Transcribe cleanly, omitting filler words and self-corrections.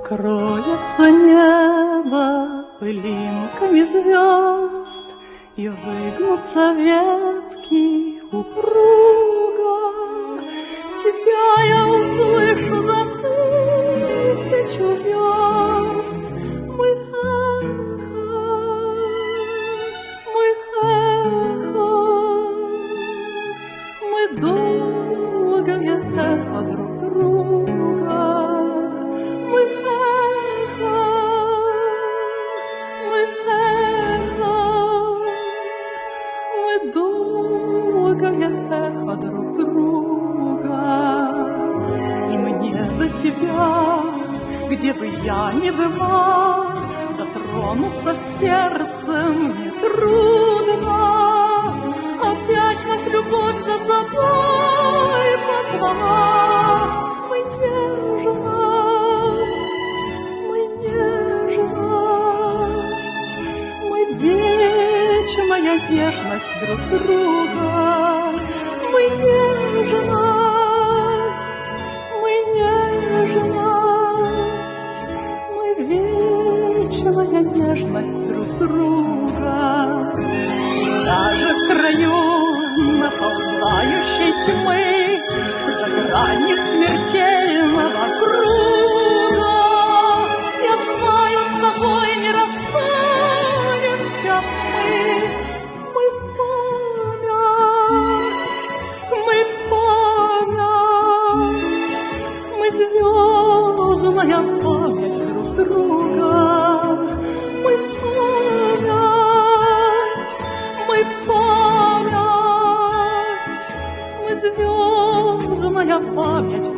Покроется небо пылинками звезд, и выгнутся ветки упруго. Тебя я услышу за 1000 верст. Мой эхо, мы долгое эхо друг друга. Мы эхо, мы долгое эхо друг друга. И мне до тебя, где бы я ни была, дотронуться сердцем нетрудно. Опять нас любовь за собой позвала. Мы вечная нежность друг друга. Мы нежность, мы вечная нежность друг друга. Даже в краю наползающей тьмы, за гранью смертельного круга, я знаю, с тобой не расстанемся мы. Мы звездная память друг друга. Мы звездная память